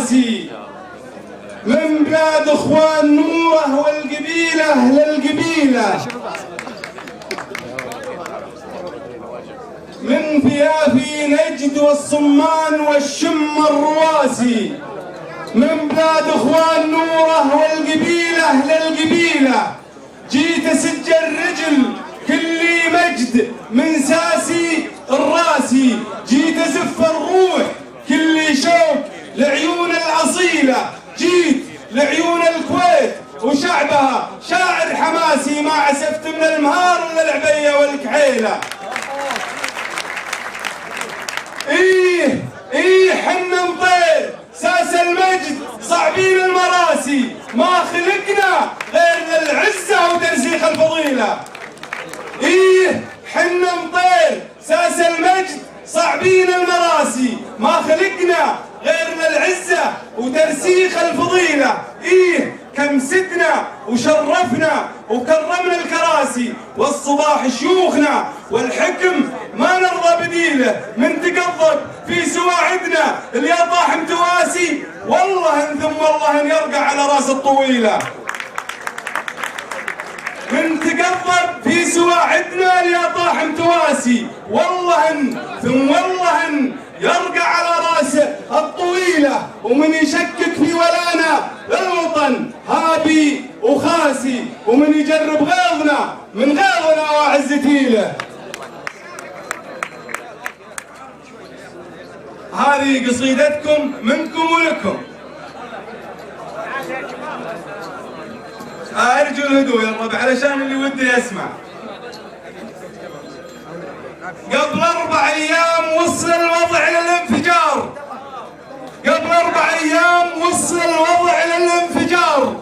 الراسي، من بلاد اخوان نوره والقبيله للقبيله، من فيافي نجد والصمان والشم الرواسي، من بلاد اخوان نوره والقبيله للقبيله، جيت اسج الرجل كلي مجد من ساسي الراسي، جيت ازف الروح كلي شوق لعيون الاصيله، جيت لعيون الكويت وشعبها شاعر حماسي، ما عسفت من المهار الا العبيه والكحيله. ايه حنا مطير ساس المجد صعبين المراسي، ما خلقنا غير للعزه وترسيخ الفضيله. ايه حنا مطير ساس المجد صعبين المراسي، ما خلقنا غير للعزه وترسيخ الفضيله. ايه كم سدنا وشرفنا وكرمنا الكراسي، والصباح شيوخنا والحكم ما نرضى بديله، من تقضب في سواعدنا اللي طاح متواسي، والله ثم والله يرقع على راس الطويله. من تقضب في سواعدنا اللي طاح متواسي، والله ثم والله يرقع على راسه الطويله. ومن يشكك في ولانا الوطن هابي وخاسي، ومن يجرب غيظنا من غيظنا وعزتيله. هذه قصيدتكم منكم ولكم. ارجو الهدوء يا رب علشان اللي ودي يسمع. قبل 4 أيام وصل الوضع إلى الانفجار، قبل 4 أيام وصل الوضع إلى الانفجار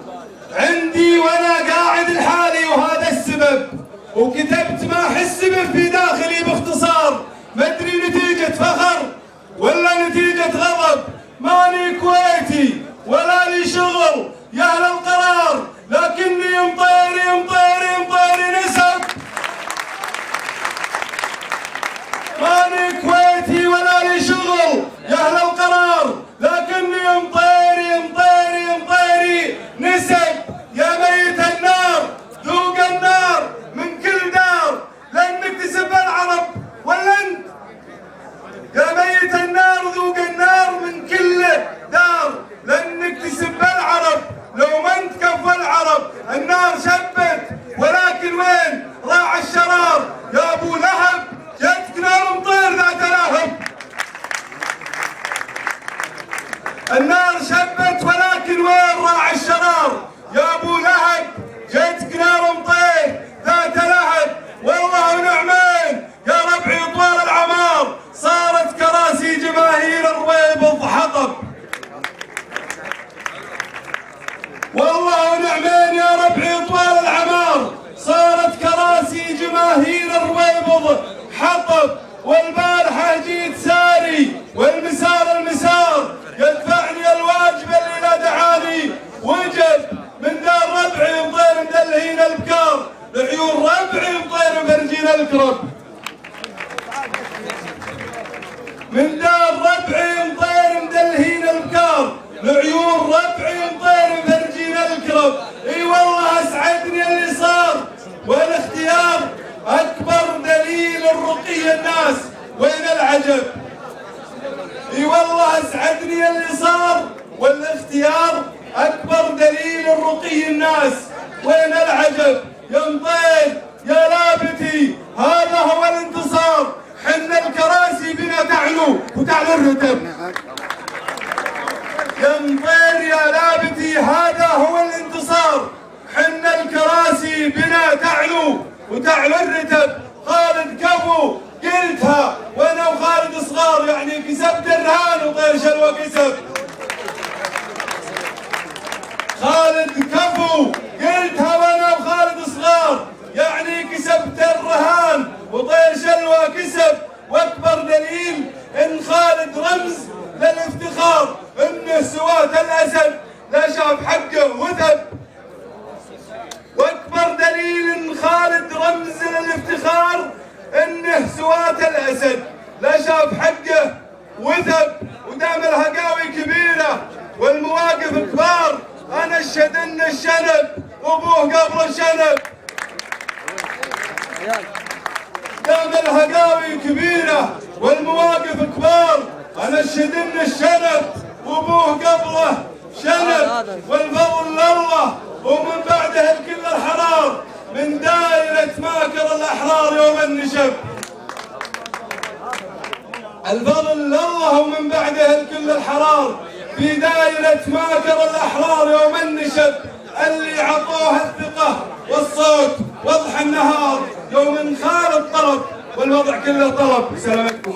عندي وأنا قاعد لحالي، وهذا السبب، وكتبت ما أحس به في داخلي باختصار. ما أدري نتيجة فخر ولا نتيجة غضب، ماني كويتي ولا لي شغل يا أهل القرار، لكني مطيري نسب. ماني كويتي ولا لي شغل يا أهل القرار، لكني مطيري نسب. يا ميت النار ذوق النار من كل دار، لأنك تسب العرب ولا أنت؟ يا ميت النار ذوق النار من كل دار، لأنك تسب العرب لو ما انت كفى العرب. النار شبت ولكن وين راح الشرار؟ يا ابو لهب جتك نار مطير ذات لهب. النار شبت ولكن وين راح الشرار؟ يا ابو لهب جتك نار مطير ذات لهب. والله ونعمين يا ربعي طوال العمار، صارت كراسي جماهير الرويبض حطب. والله ونعمين يا ربعي طوال العمار، صارت كراسي جماهير الرويبض حطب. والبارحة جيت ساري والمسار يدفعني الواجب اللي لا دعاني، وجب من دار ربعي مطير مدلهين البكار، لعيون ربعي مطير مفرجين الكرب. من دار ربعي مطير مدلهين البكار، لعيون ربعي مطير مفرجين الكرب. اي والله اسعدني اللي صار، والاختيار اكبر دليل الرقي الناس، وين العجب؟ اي والله اسعدني اللي صار، والاختيار اكبر دليل الرقي الناس، وين العجب؟ يا مطير يا لابتي هذا هو الانتصار، حنا الكراسي بنا تعلو وتعلو الرتب. يا مطير يا لابتي هذا هو الانتصار، حنا الكراسي بنا تعلو وتعلو الرتب. خالد كفو قلتها وانا وخالد صغار، يعني كسبت الرهان وطير شلوى كسب. خالد كفو قلتها وانا وخالد صغار، يعني كسبت الرهان وطير شلوى كسب. واكبر دليل ان خالد رمز للافتخار، انه سواة الاسد لا شاف حقه وثب. واكبر دليل ان خالد رمز للافتخار، انه سواة الاسد لا شاف حقه وثب. ودام الهقا نشهد ان الشنب وابوه قبل الشنب. دام الهقاوي كبيره والمواقف كبار، انشهد ان الشنب وابوه قبله شنب، والفضل لله ومن بعده الكل الحرار، من دائرة ماكر الأحرار يوم النشب. الفضل لله ومن بعده الكل الحرار، في دائرة ماكر الأحرار يوم النشب، اللي عطوه الثقة والصوت وضح النهار، يوم خال الطلب والوضع كله طلب. سلامتكم.